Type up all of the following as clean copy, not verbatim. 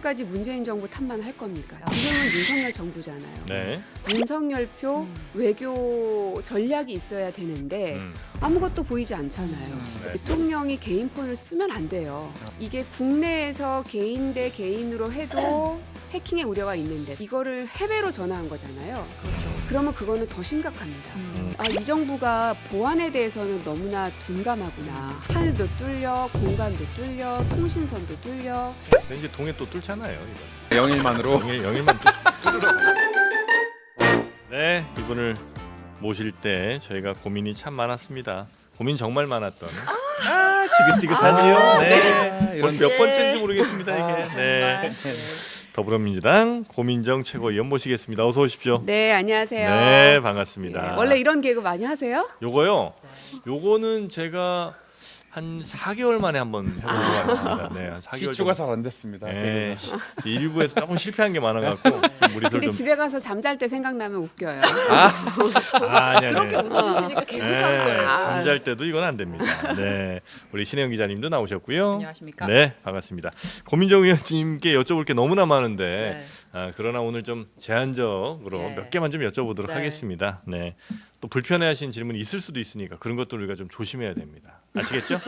언제까지 문재인 정부 탓만 할 겁니까? 지금은 윤석열 정부잖아요. 네. 윤석열표 외교 전략이 있어야 되는데 아무것도 보이지 않잖아요. 네. 대통령이 개인 폰을 쓰면 안 돼요. 이게 국내에서 개인 대 개인으로 해도 해킹의 우려가 있는데 이거를 해외로 전화한 거잖아요. 그렇죠. 그러면 그거는 더 심각합니다. 이 정부가 보안에 대해서는 너무나 둔감하구나. 하늘도 뚫려, 공간도 뚫려, 통신선도 뚫려. 근데 이제 동해 또 뚫잖아요. 이번. 영일만으로. 영일만 뚫으라고. 네, 이분을 모실 때 저희가 고민이 참 많았습니다. 고민 정말 많았던. 지긋지긋하지요. 네. 이런 몇 번째인지 모르겠습니다 이게. 네. 더불어민주당 고민정 최고위원 모시겠습니다. 어서 오십시오. 네, 안녕하세요. 네, 반갑습니다. 네, 원래 이런 개그 많이 하세요? 요거요. 요거는 제가 한 4개월 만에 한번 해본 것 같습니다. 네, 한 4개월 시추가 잘 안 됐습니다. 네, 일부에서 조금 실패한 게 많아갖고 우리들 근데 좀. 집에 가서 잠잘 때 생각나면 웃겨요. 아니요, 그렇게 웃어주시니까 계속 하는 거예요. 잠잘 때도 이건 안 됩니다. 네, 우리 신혜영 기자님도 나오셨고요. 안녕하십니까? 네, 반갑습니다. 고민정 의원님께 여쭤볼 게 너무나 많은데 네. 그러나 오늘 좀 제한적으로 네. 몇 개만 좀 여쭤보도록 네. 하겠습니다. 네, 또 불편해하시는 질문이 있을 수도 있으니까 그런 것도 우리가 좀 조심해야 됩니다. 아시겠죠?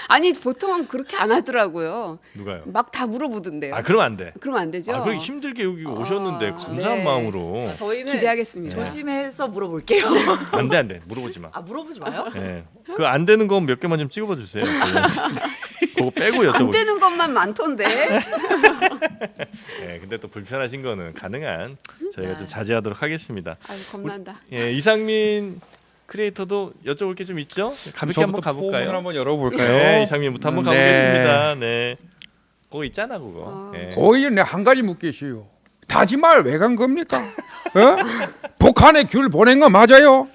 아니 보통은 그렇게 안 하더라고요. 누가요? 막 다 물어보던데요. 그러면 안 돼. 그러면 안 되죠? 그렇게 힘들게 여기 오셨는데 감사한 네. 마음으로. 저희는 기대하겠습니다. 조심해서 물어볼게요. 안 돼. 물어보지 마. 물어보지 마요. 네. 그 안 되는 건 몇 개만 좀 찍어봐 주세요. 그거 빼고 안 여쭤볼게요. 되는 것만 많던데. 네, 근데 또 불편하신 거는 가능한 저희가 네. 좀 자제하도록 하겠습니다. 아유 겁난다. 예, 이상민 크리에이터도 여쭤볼 게 좀 있죠? 가볍게 한번 가볼까요? 폼을 한번 열어볼까요? 네, 이상민부터 한번 네. 가보겠습니다. 네, 그거 있잖아 그거. 네. 거의 한 가지 묻겠어요. 다지말 왜 간 겁니까? 북한에 귤 보낸 거 맞아요?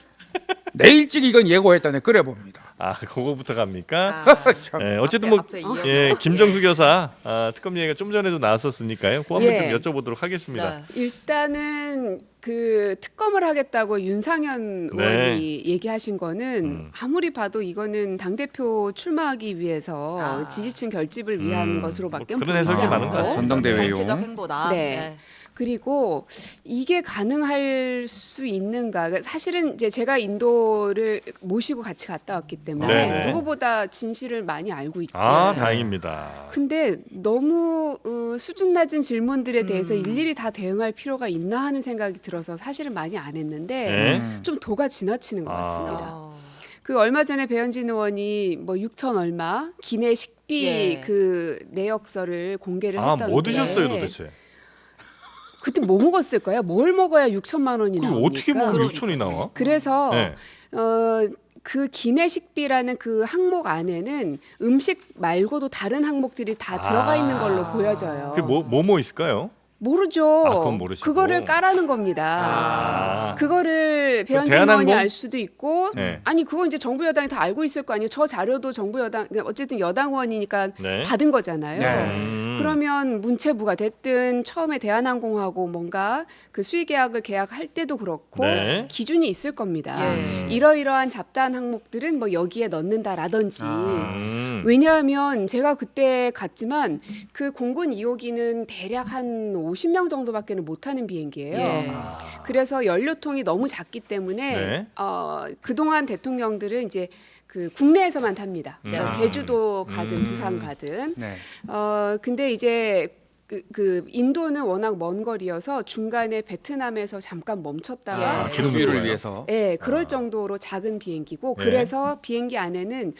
내일찍 이건 예고했다네 그래 봅니다. 그거부터 갑니까? 참. 네, 어쨌든 뭐 앞에 이어서. 김정수 교사 특검 얘기가 좀 전에도 나왔었으니까요. 그거 한번 예. 좀 여쭤보도록 하겠습니다. 네. 일단은 그 특검을 하겠다고 윤상현 네. 의원이 얘기하신 거는 아무리 봐도 이거는 당 대표 출마하기 위해서 지지층 결집을 위한 것으로밖에 뭐 그런 보이지 해석이 많은 않고. 것 같습니다. 선동대회용. 정치적 행보다. 네. 그리고 이게 가능할 수 있는가? 그러니까 사실은 이제 제가 인도를 모시고 같이 갔다 왔기 때문에 네네. 누구보다 진실을 많이 알고 있죠. 다행입니다. 근데 너무 수준 낮은 질문들에 대해서 일일이 다 대응할 필요가 있나 하는 생각이 들어서 사실은 많이 안 했는데 네. 좀 도가 지나치는 것 같습니다. 어. 그 얼마 전에 배현진 의원이 뭐 6천 얼마 기내 식비 예. 그 내역서를 공개를 했던데 뭐 드셨어요 도대체? 그때 뭐 먹었을까요? 뭘 먹어야 6천만 원이 그거 나옵니까? 어떻게 먹으면 6천이 나와? 그래서 네. 그 기내식비라는 그 항목 안에는 음식 말고도 다른 항목들이 다 들어가 있는 걸로 보여져요. 그게 뭐 있을까요? 모르죠. 그건 모르시고. 그거를 까라는 겁니다. 그거를 배현진 대한항공? 의원이 알 수도 있고 네. 아니 그건 이제 정부 여당이 다 알고 있을 거 아니에요. 저 자료도 정부 여당 어쨌든 여당 의원이니까 네. 받은 거잖아요. 네. 그러면 문체부가 됐든 처음에 대한항공하고 뭔가 그 수의 계약할 때도 그렇고 네. 기준이 있을 겁니다. 예. 이러이러한 잡다한 항목들은 뭐 여기에 넣는다라든지. 왜냐하면 제가 그때 갔지만 그 공군 2호기는 대략 한 50명 정도밖에는 못하는 비행기예요. 예. 그래서 연료통이 너무 작기 때문에 네. 그동안 대통령들은 이제 그 국내에서만 탑니다. 그래서 음. 제주도 가든 부산 가든. 네. 근데 이제 그 인도는 워낙 먼 거리여서 중간에 베트남에서 잠깐 멈췄다가 예. 기름 수위를 거예요. 위해서. 네, 그럴 정도로 작은 비행기고 네. 그래서 비행기 안에는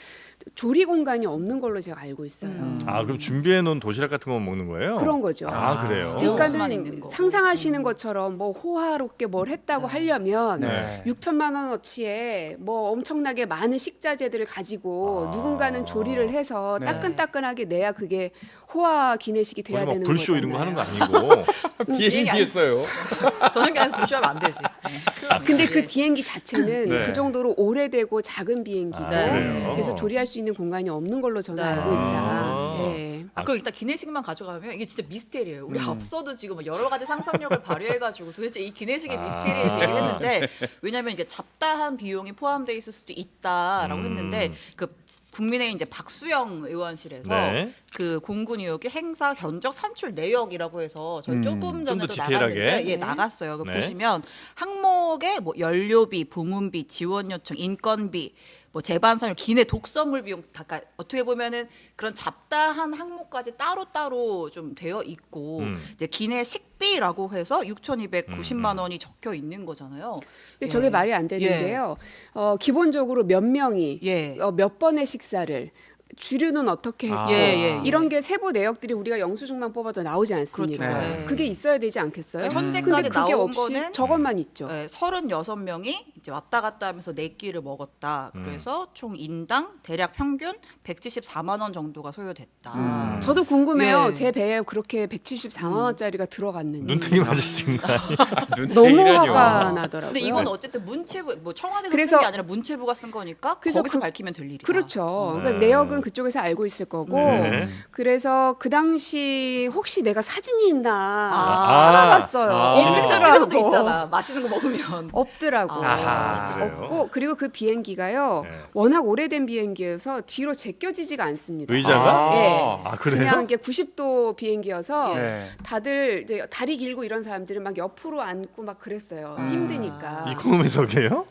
조리 공간이 없는 걸로 제가 알고 있어요. 그럼 준비해 놓은 도시락 같은 거 먹는 거예요? 그런 거죠. 그래요. 배울 수만 있는 그러니까는 거고. 상상하시는 것처럼 뭐 호화롭게 뭘 했다고 하려면 네. 6천만 원어치에 뭐 엄청나게 많은 식자재들을 가지고 누군가는 조리를 해서 네. 따끈따끈하게 내야 그게 호화 기내식이 돼야 뭐 되는 불쇼 거잖아요. 이런 거 하는 거 아니고. 비행기였어요. 저녁에 안에서 보시면 안 되지. 근데 그 비행기 자체는 네. 그 정도로 오래되고 작은 비행기고 그래요? 그래서 조리할 수 있는 공간이 없는 걸로 저는 네. 알고 있다. 네. 그럼 일단 기내식만 가져가면 이게 진짜 미스테리예요. 우리 앞서도 지금 뭐 여러 가지 상상력을 발휘해가지고 도대체 이 기내식의 미스테리에 대해 했는데 왜냐하면 이제 잡다한 비용이 포함되어 있을 수도 있다라고 했는데 그 국민의힘 이제 박수영 의원실에서 네. 그 공군 의혹의 행사 견적 산출 내역이라고 해서 저희 조금 전에도 더 디테일하게. 나갔는데 네. 나갔어요. 그 네. 보시면 항목에 뭐 연료비, 부문비, 지원 요청, 인건비, 뭐 재반사료, 기내 독서물 비용, 그러니까 어떻게 보면은 그런 잡다한 항목까지 따로 좀 되어 있고 이제 기내 식비라고 해서 6,290만 원이 적혀 있는 거잖아요. 근데 저게 말이 안 되는데요. 기본적으로 몇 명이 예. 몇 번의 식사를 주류는 어떻게 했고 예. 이런 게 세부 내역들이 우리가 영수증만 뽑아도 나오지 않습니까? 그렇죠. 네. 그게 있어야 되지 않겠어요? 그러니까 근데 현재까지 그게 나온 없이 거는 저것만 있죠. 네, 36명이 이제 왔다 갔다 하면서 네 끼를 먹었다. 그래서 총 인당 대략 평균 174만 원 정도가 소요됐다. 저도 궁금해요. 예. 제 배에 그렇게 174만 원짜리가 들어갔는지. 눈탱이 맞으신 거 아니에요? 너무 화가 나더라고요. 근데 이건 어쨌든 문체부 뭐 청와대에서 그래서- 쓴 게 아니라 문체부가 쓴 거니까 그래서 거기서 그- 밝히면 될 일이다. 그렇죠. 그러니까 네. 내역은 그쪽에서 알고 있을 거고. 네. 그래서 그 당시 혹시 내가 사진이 있나 아. 찾아봤어요. 아. 인증샷집에서도 없더라고. 있잖아. 맛있는 거 먹으면. 없더라고. 아하, 그래요? 없고 그리고 그 비행기가요. 네. 워낙 오래된 비행기여서 뒤로 제껴지지가 않습니다. 의자가? 예. 아, 그래요? 그냥 이게 90도 비행기여서 네. 다들 이제 다리 길고 이런 사람들은 막 옆으로 앉고 막 그랬어요. 힘드니까. 이코노미석이에요?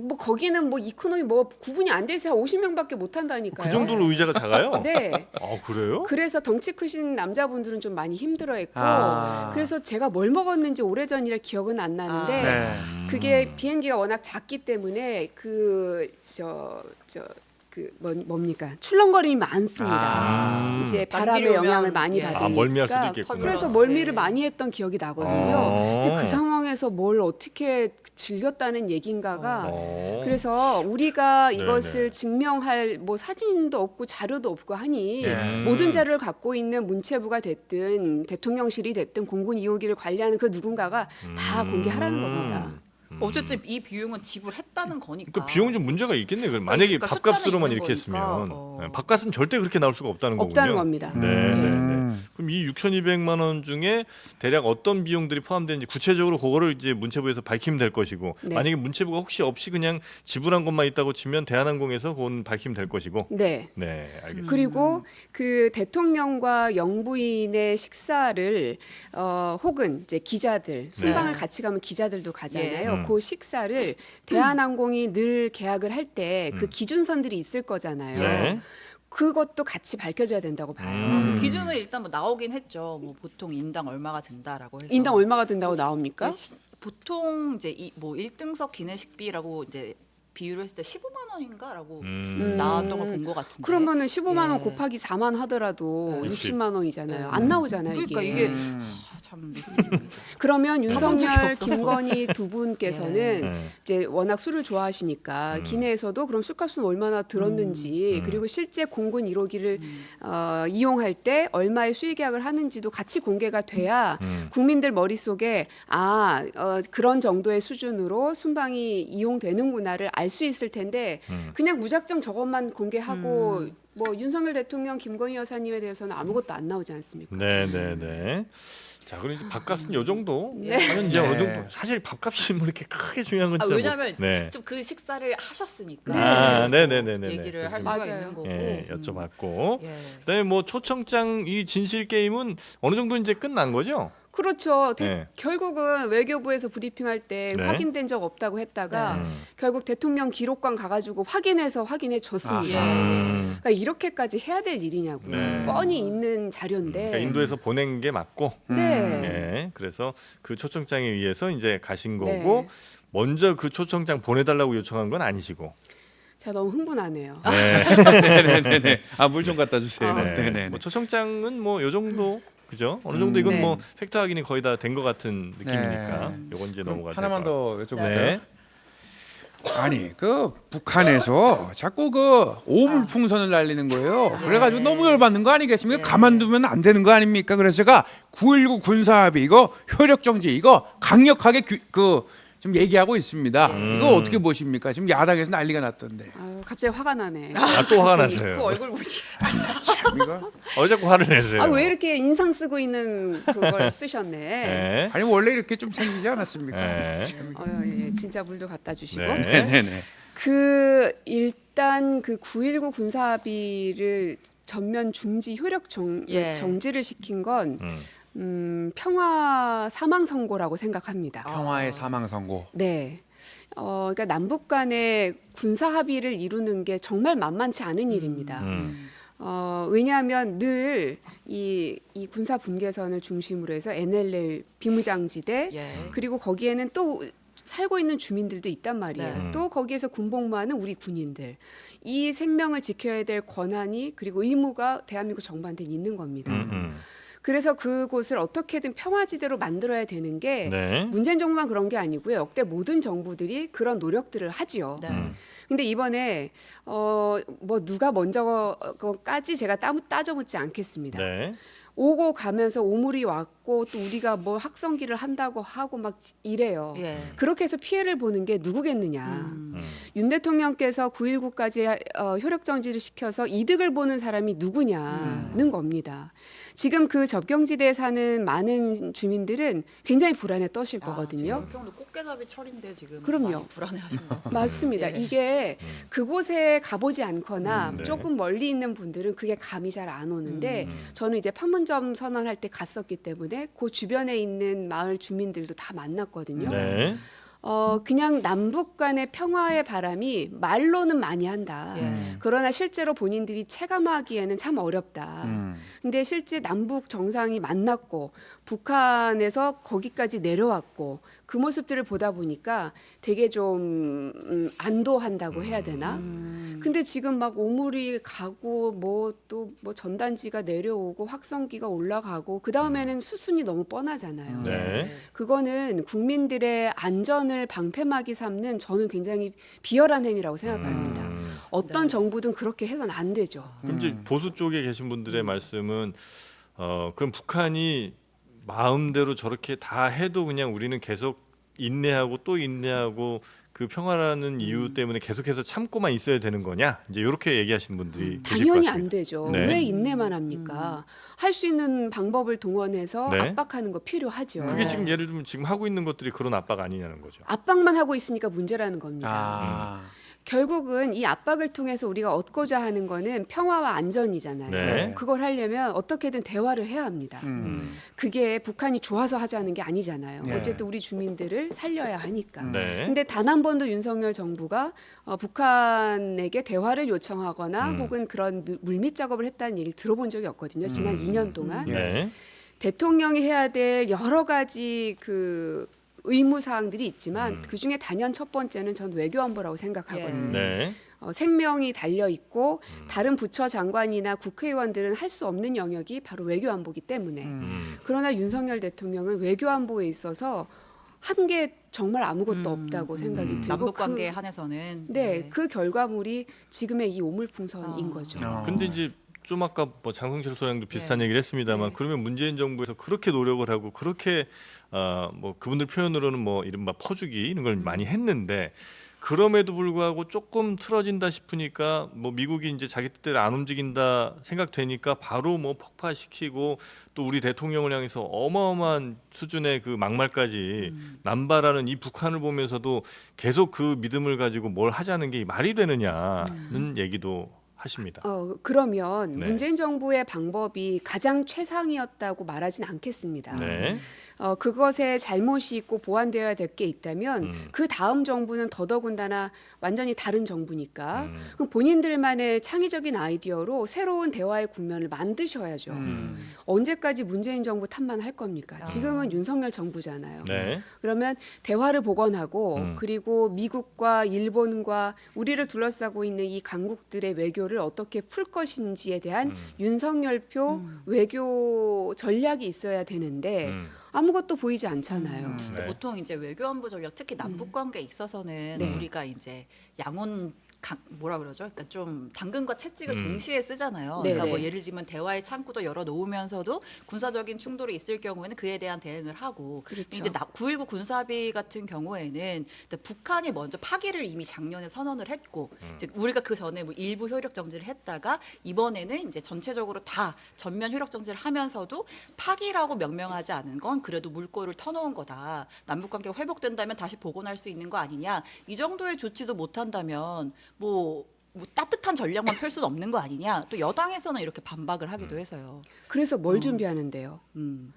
뭐 거기는 뭐 이코노미 뭐 구분이 안 돼 있어요. 50명밖에 못 한다니까요. 그 정도로 의자가 작아요? 네. 아, 그래요? 그래서 덩치 크신 남자분들은 좀 많이 힘들어했고 아. 그래서 제가 뭘 먹었는지 오래전이라 기억은 안 나는데 아. 네. 그게 비행기가 워낙 작기 때문에 뭡니까 출렁거림이 많습니다. 이제 바람의 만기로 오면, 영향을 많이 예. 받으니까 멀미할 수도 있겠구나. 그래서 터뷸런스. 멀미를 많이 했던 기억이 나거든요. 근데 그 상황에서 뭘 어떻게 즐겼다는 얘긴가가 그래서 우리가 이것을 네네. 증명할 뭐 사진도 없고 자료도 없고 하니 네. 모든 자료를 갖고 있는 문체부가 됐든 대통령실이 됐든 공군 2호기를 관리하는 그 누군가가 다 공개하라는 겁니다. 어쨌든 이 비용은 지불했다는 거니까. 그 비용 좀 문제가 있겠네. 요 만약에 그러니까 밥값으로만 숫자는 이렇게 있는 거니까. 했으면 네, 밥값은 절대 그렇게 나올 수가 없다는 거군요. 없다는 겁니다. 네, 네, 네. 그럼 이 6,200만 원 중에 대략 어떤 비용들이 포함되는지 구체적으로 그거를 이제 문체부에서 밝히면 될 것이고 네. 만약에 문체부가 혹시 없이 그냥 지불한 것만 있다고 치면 대한항공에서 그건 밝히면 될 것이고. 네. 네, 알겠습니다. 그리고 그 대통령과 영부인의 식사를 혹은 이제 기자들 순방을 네. 같이 가면 기자들도 가잖아요. 예. 그 식사를 대한항공이 늘 계약을 할 때 그 기준선들이 있을 거잖아요. 네. 그것도 같이 밝혀져야 된다고 봐요. 기준은 일단 뭐 나오긴 했죠. 뭐 보통 인당 얼마가 든다라고 해서. 인당 얼마가 든다고 나옵니까? 보통 이제 뭐 1등석 기내식비라고 이제 비유를 했을 때 15만 원인가라고 나왔던 걸 본 것 같은데. 그러면은 15만 원 예. 곱하기 4만 하더라도 그렇지. 60만 원이잖아요. 안 나오잖아요, 그러니까 이게. 이게 참 미스터리입니다. 그러면 적이 윤석열, 없어서. 김건희 두 분께서는 네. 이제 워낙 술을 좋아하시니까 기내에서도 그럼 술값은 얼마나 들었는지 그리고 실제 공군 1호기를 이용할 때 얼마의 수의계약을 하는지도 같이 공개가 돼야 국민들 머릿속에 그런 정도의 수준으로 순방이 이용되는구나를 알 수 있을 텐데 그냥 무작정 저것만 공개하고 뭐 윤석열 대통령, 김건희 여사님에 대해서는 아무것도 안 나오지 않습니까? 네, 네, 네. 자, 그럼 이제 밥값은 요 정도. 네. 하면 이제 네. 어느 정도. 사실 밥값이 뭐 이렇게 크게 중요한 건 진짜 왜냐하면 네. 직접 그 식사를 하셨으니까 아, 네네네네. 얘기를 할 수가 맞아요. 있는 거고. 예, 여쭤봤고. 예. 그다음에 뭐 초청장 이 진실 게임은 어느 정도 이제 끝난 거죠? 그렇죠. 네. 결국은 외교부에서 브리핑할 때 네. 확인된 적 없다고 했다가 네. 결국 대통령 기록관 가가지고 확인해 줬습니다. 그러니까 이렇게까지 해야 될 일이냐고요. 네. 뻔히 있는 자료인데. 그러니까 인도에서 보낸 게 맞고. 네. 예. 그래서 그 초청장에 의해서 이제 가신 네. 거고 먼저 그 초청장 보내달라고 요청한 건 아니시고. 제가 너무 흥분하네요. 네. 네네네. 물 좀 갖다 주세요. 아, 네. 네네. 뭐 초청장은 뭐 요 정도 그죠? 어느 정도 이건 네. 뭐 팩트 확인이 거의 다 된 것 같은 느낌이니까 네. 요건 이제 그럼 넘어가죠. 하나만 더 여쭤볼까요? 네. 아니 그 북한에서 자꾸 그 오물풍선을 날리는 거예요. 그래가지고 너무 열받는 거 아니겠습니까? 가만두면 안 되는 거 아닙니까? 그래서 제가 9.19 군사합의 이거 효력 정지 이거 강력하게 좀 얘기하고 있습니다. 이거 어떻게 보십니까? 지금 야당에서 난리가 났던데. 아유, 갑자기 화가 나네. 아, 또 화가 그 났어요. 얼굴 보지. 참 이거. 자꾸 화를 내세요. 왜 이렇게 인상 쓰고 있는 그걸 쓰셨네. 네. 아니 원래 이렇게 좀 생기지 않았습니까? 네. 예, 진짜 물도 갖다 주시고. 네. 네네네. 일단 그 9.19 군사합의를 전면 중지 효력 예. 정지를 시킨 건 평화 사망 선고라고 생각합니다. 평화의 사망 선고. 네. 그러니까 남북 간의 군사 합의를 이루는 게 정말 만만치 않은 일입니다. 왜냐하면 늘 이 군사 분계선을 중심으로 해서 NLL 비무장지대 예. 그리고 거기에는 또 살고 있는 주민들도 있단 말이에요. 네. 또 거기에서 군복무하는 우리 군인들. 이 생명을 지켜야 될 권한이 그리고 의무가 대한민국 정부한테는 있는 겁니다. 그래서 그곳을 어떻게든 평화지대로 만들어야 되는 게 네. 문재인 정부만 그런 게 아니고요. 역대 모든 정부들이 그런 노력들을 하지요. 네. 근데 이번에 뭐 누가 먼저까지 제가 따져묻지 않겠습니다. 네. 오고 가면서 오물이 왔고 또 우리가 뭐 학성기를 한다고 하고 막 이래요. 예. 그렇게 해서 피해를 보는 게 누구겠느냐. 윤 대통령께서 9.19까지 효력 정지를 시켜서 이득을 보는 사람이 누구냐는 겁니다. 지금 그 접경지대에 사는 많은 주민들은 굉장히 불안에 떠실 거거든요. 지금 평도 꽃게잡이 철인데 지금 그럼요. 많이 불안해하신다. 맞습니다. 예. 이게 그곳에 가보지 않거나 네. 조금 멀리 있는 분들은 그게 감이 잘 안 오는데 저는 이제 판문점 선언할 때 갔었기 때문에 그 주변에 있는 마을 주민들도 다 만났거든요. 네. 그냥 남북 간의 평화의 바람이 말로는 많이 한다. 예. 그러나 실제로 본인들이 체감하기에는 참 어렵다. 근데 실제 남북 정상이 만났고 북한에서 거기까지 내려왔고 그 모습들을 보다 보니까 되게 좀 안도한다고 해야 되나? 근데 지금 막 오물이 가고 뭐 또 뭐 전단지가 내려오고 확성기가 올라가고 그 다음에는 수순이 너무 뻔하잖아요. 네. 그거는 국민들의 안전을 방패막이 삼는 저는 굉장히 비열한 행위라고 생각합니다. 어떤 네. 정부든 그렇게 해서는 안 되죠. 그럼 이제 보수 쪽에 계신 분들의 말씀은 그럼 북한이 마음대로 저렇게 다 해도 그냥 우리는 계속 인내하고 또 인내하고 그 평화라는 이유 때문에 계속해서 참고만 있어야 되는 거냐? 이제 이렇게 얘기하시는 분들이 계실 것 당연히 같습니다. 안 되죠. 네. 왜 인내만 합니까? 할 수 있는 방법을 동원해서 네. 압박하는 거 필요하죠. 그게 지금 예를 들면 지금 하고 있는 것들이 그런 압박 아니냐는 거죠. 압박만 하고 있으니까 문제라는 겁니다. 아. 결국은 이 압박을 통해서 우리가 얻고자 하는 거는 평화와 안전이잖아요. 네. 그걸 하려면 어떻게든 대화를 해야 합니다. 그게 북한이 좋아서 하자는 게 아니잖아요. 네. 어쨌든 우리 주민들을 살려야 하니까. 네. 근데 단 한 번도 윤석열 정부가 북한에게 대화를 요청하거나 혹은 그런 물밑 작업을 했다는 얘기를 들어본 적이 없거든요. 지난 2년 동안. 네. 대통령이 해야 될 여러 가지 그 의무 사항들이 있지만 그 중에 단연 첫 번째는 전 외교안보라고 생각하거든요. 네. 생명이 달려 있고 다른 부처 장관이나 국회의원들은 할 수 없는 영역이 바로 외교안보기 때문에 그러나 윤석열 대통령은 외교안보에 있어서 한 게 정말 아무것도 없다고 생각이 들고 남북 관계에 한해서는 네, 그 결과물이 지금의 이 오물풍선인 거죠. 근데 이제 좀 아까 뭐 장성철 소장도 비슷한 네. 얘기를 했습니다만 네. 그러면 문재인 정부에서 그렇게 노력을 하고 그렇게 뭐 그분들 표현으로는 뭐 이른바 퍼주기 이런 걸 많이 했는데 그럼에도 불구하고 조금 틀어진다 싶으니까 뭐 미국이 이제 자기 뜻대로 안 움직인다 생각되니까 바로 뭐 폭파시키고 또 우리 대통령을 향해서 어마어마한 수준의 그 막말까지 남발하는 이 북한을 보면서도 계속 그 믿음을 가지고 뭘 하자는 게 말이 되느냐는 얘기도 하십니다. 그러면 네. 문재인 정부의 방법이 가장 최상이었다고 말하진 않겠습니다. 네. 그것에 잘못이 있고 보완되어야 될 게 있다면 그 다음 정부는 더더군다나 완전히 다른 정부니까 그럼 본인들만의 창의적인 아이디어로 새로운 대화의 국면을 만드셔야죠. 언제까지 문재인 정부 탓만 할 겁니까? 지금은 윤석열 정부잖아요. 네. 그러면 대화를 복원하고 그리고 미국과 일본과 우리를 둘러싸고 있는 이 강국들의 외교를 어떻게 풀 것인지에 대한 윤석열표 외교 전략이 있어야 되는데 아무것도 보이지 않잖아요. 근데 네. 보통 이제 외교안보 전략 특히 남북 관계에 있어서는 네. 우리가 이제 양온 뭐라 그러죠? 그러니까 좀 당근과 채찍을 동시에 쓰잖아요. 네, 그러니까 뭐 네. 예를 들면 대화의 창구도 열어 놓으면서도 군사적인 충돌이 있을 경우에는 그에 대한 대응을 하고 그렇죠. 이제 9.19 군사합의 같은 경우에는 북한이 먼저 파기를 이미 작년에 선언을 했고 이제 우리가 그 전에 뭐 일부 효력 정지를 했다가 이번에는 이제 전체적으로 다 전면 효력 정지를 하면서도 파기라고 명명하지 않은 건 그래도 물꼬를 터놓은 거다. 남북 관계가 회복된다면 다시 복원할 수 있는 거 아니냐. 이 정도의 조치도 못 한다면 뭐 뭐 따뜻한 전략만 펼 수는 없는 거 아니냐. 또 여당에서는 이렇게 반박을 하기도 해서요. 그래서 뭘 준비하는데요? 음.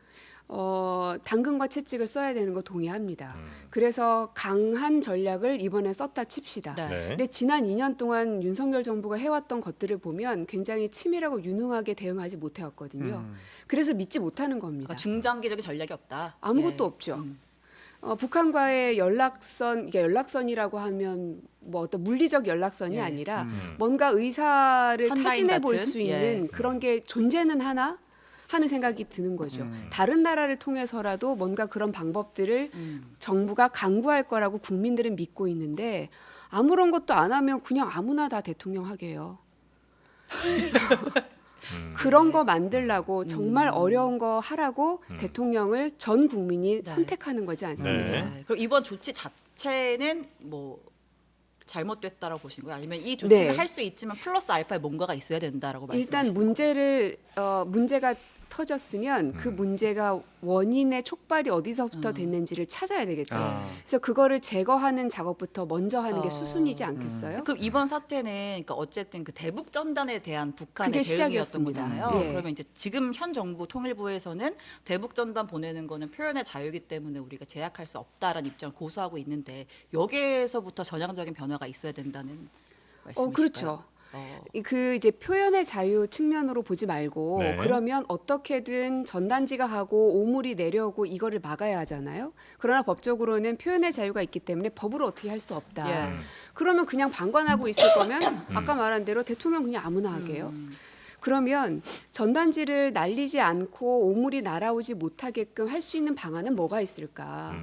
당근과 채찍을 써야 되는 거 동의합니다. 그래서 강한 전략을 이번에 썼다 칩시다. 네. 네. 근데 지난 2년 동안 윤석열 정부가 해왔던 것들을 보면 굉장히 치밀하고 유능하게 대응하지 못해왔거든요. 그래서 믿지 못하는 겁니다. 그러니까 중장기적인 전략이 없다. 아무것도 예. 없죠. 북한과의 연락선, 이게 연락선이라고 하면 뭐 어떤 물리적 연락선이 예. 아니라 뭔가 의사를 한라인 타진해 볼 같은? 수 있는 예. 그런 게 존재는 하나 하는 생각이 드는 거죠. 다른 나라를 통해서라도 뭔가 그런 방법들을 정부가 강구할 거라고 국민들은 믿고 있는데 아무런 것도 안 하면 그냥 아무나 다 대통령 하게 해요. 그런 거 만들라고 정말 어려운 거 하라고 대통령을 전 국민이 네. 선택하는 거지 않습니까? 네. 네. 그럼 이번 조치 자체는 뭐 잘못됐다라고 보신 거예요? 아니면 이 조치는 네. 할 수 있지만 플러스 알파에 뭔가가 있어야 된다라고 말씀하시는 일단 문제가 터졌으면 그 문제가 원인의 촉발이 어디서부터 됐는지를 찾아야 되겠죠. 그래서 그거를 제거하는 작업부터 먼저 하는 게 수순이지 않겠어요? 그럼 이번 사태는 그러니까 어쨌든 그 대북 전단에 대한 북한의 그게 대응이었던 시작이었습니다. 거잖아요. 예. 그러면 이제 지금 현 정부 통일부에서는 대북 전단 보내는 거는 표현의 자유이기 때문에 우리가 제약할 수 없다라는 입장을 고수하고 있는데 여기에서부터 전향적인 변화가 있어야 된다는 말씀이실까요? 그렇죠. 그 이제 표현의 자유 측면으로 보지 말고 네. 그러면 어떻게든 전단지가 하고 오물이 내려오고 이거를 막아야 하잖아요. 그러나 법적으로는 표현의 자유가 있기 때문에 법으로 어떻게 할 수 없다. 예. 그러면 그냥 방관하고 있을 거면 아까 말한 대로 대통령 그냥 아무나 하게 해요. 그러면 전단지를 날리지 않고 오물이 날아오지 못하게끔 할 수 있는 방안은 뭐가 있을까?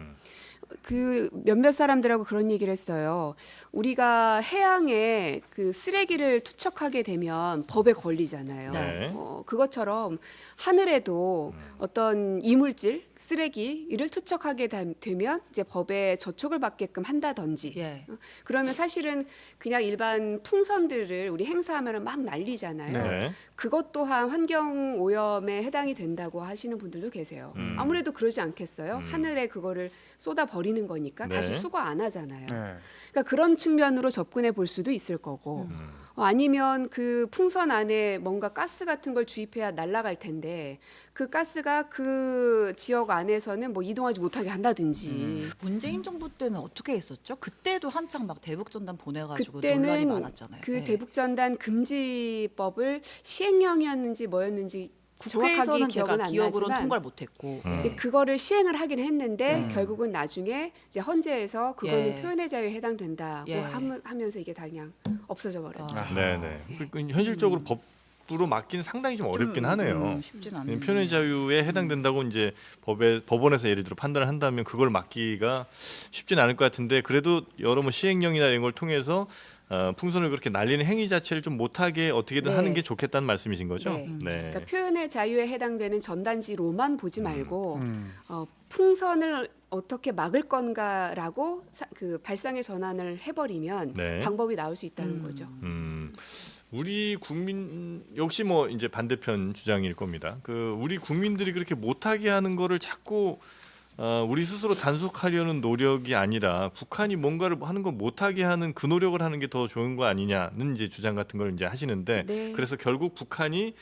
그 몇몇 사람들하고 그런 얘기를 했어요. 우리가 해양에 그 쓰레기를 투척하게 되면 법에 걸리잖아요. 네. 그것처럼 하늘에도 어떤 이물질, 쓰레기를 투척하게 되면 이제 법에 저촉을 받게끔 한다든지. 예. 그러면 사실은 그냥 일반 풍선들을 우리 행사하면 막 날리잖아요. 네. 그것 또한 환경 오염에 해당이 된다고 하시는 분들도 계세요. 아무래도 그러지 않겠어요? 하늘에 그거를 쏟아 버리는 거니까 네. 다시 수거 안 하잖아요. 네. 그러니까 그런 측면으로 접근해 볼 수도 있을 거고 아니면 그 풍선 안에 뭔가 가스 같은 걸 주입해야 날아갈 텐데 그 가스가 그 지역 안에서는 뭐 이동하지 못하게 한다든지 문재인 정부 때는 어떻게 했었죠? 그때도 한창 막 대북 전단 보내가지고 논란이 그때는 많았잖아요. 그 네. 대북전단 금지법을 시행령이었는지 뭐였는지 정확하게 국회에서는 기억은 제가 안 기억으로는 나지만 통과를 못했고 이제 그거를 시행을 하긴 했는데 결국은 나중에 이제 헌재에서 그거는 예. 표현의 자유에 해당된다고 예. 하면서 이게 다 그냥 없어져 버렸죠. 네. 현실적으로 법으로 막기는 상당히 좀 어렵긴 하네요. 쉽진 않은. 표현의 자유에 해당된다고 이제 법원에서 예를 들어 판단을 한다면 그걸 막기가 쉽진 않을 것 같은데 그래도 여러 뭐 시행령이나 이런 걸 통해서 풍선을 그렇게 날리는 행위 자체를 좀 못하게 어떻게든 네. 하는 게 좋겠다는 말씀이신 거죠? 네. 그러니까 표현의 자유에 해당되는 전단지로만 보지 말고 풍선을 어떻게 막을 건가라고 그 발상의 전환을 해버리면 네. 방법이 나올 수 있다는 거죠. 우리 국민 역시 뭐 이제 반대편 주장일 겁니다. 그 우리 국민들이 그렇게 못하게 하는 거를 자꾸 우리 스스로 단속하려는 노력이 아니라 북한이 뭔가를 하는 걸 못하게 하는 그 노력을 하는 게 더 좋은 거 아니냐는 이제 주장 같은 걸 이제 하시는데 네. 그래서 결국 북한이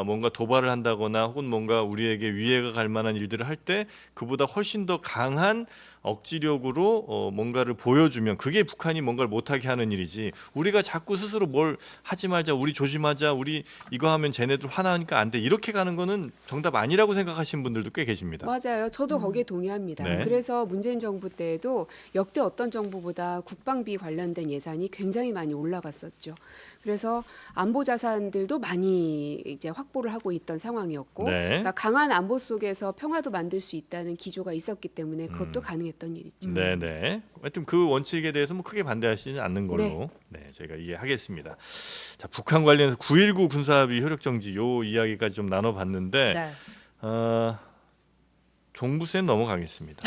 뭔가 도발을 한다거나 혹은 뭔가 우리에게 위해가 갈 만한 일들을 할 때 그보다 훨씬 더 강한 억지력으로 뭔가를 보여주면 그게 북한이 뭔가를 못하게 하는 일이지 우리가 자꾸 스스로 뭘 하지 말자 우리 조심하자 우리 이거 하면 쟤네들 화나니까 안 돼 이렇게 가는 거는 정답 아니라고 생각하시는 분들도 꽤 계십니다. 맞아요. 저도 거기에 동의합니다. 네. 그래서 문재인 정부 때에도 역대 어떤 정부보다 국방비 관련된 예산이 굉장히 많이 올라갔었죠. 그래서 안보 자산들도 많이 이제 확보를 하고 있던 상황이었고 네. 그러니까 강한 안보 속에서 평화도 만들 수 있다는 기조가 있었기 때문에 그것도 가능했던 일이죠. 네네. 하여튼 그 원칙에 대해서 뭐 크게 반대하시는 않는 걸로 네, 저희가 이해하겠습니다. 자, 북한 관련해서 9.19 군사합의 효력 정지 요 이야기까지 좀 나눠봤는데 네. 종부세는 넘어가겠습니다.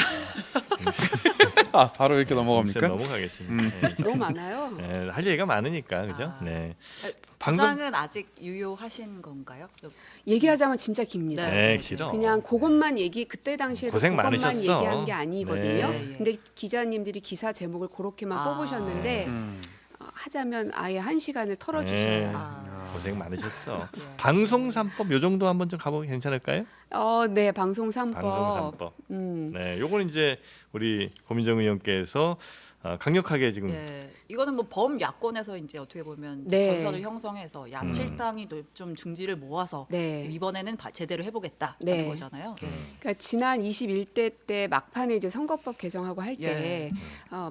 바로 이렇게 넘어갑니까? 종부세 넘어가겠습니다. 네, 너무 많아요. 네, 할 얘기가 많으니까 그죠? 아. 네. 부상은 아직 유효하신 건가요? 얘기하자면 진짜 깁니다. 네, 길어. 그냥 그것만 그때 당시에도 고생 그것만 많으셨어. 얘기한 게 아니거든요. 네. 예. 근데 기자님들이 기사 제목을 그렇게만 아. 뽑으셨는데 하자면 아예 1시간을 털어주셔요. 네. 아. 고생 많으셨어. 예. 방송 3법 요 정도 한번 좀 가보면 괜찮을까요? 네, 방송 3법. 방송 3법. 음. 네, 요거는 이제 우리 고민정 의원께서 강력하게 지금 예, 이거는 뭐 범야권에서 이제 어떻게 보면 네. 전선을 형성해서 야칠당이 좀 중지를 모아서 네. 지금 이번에는 제대로 해보겠다는 네. 거잖아요. 예. 그러니까 지난 21대 때 막판에 이제 선거법 개정하고 할 때 예.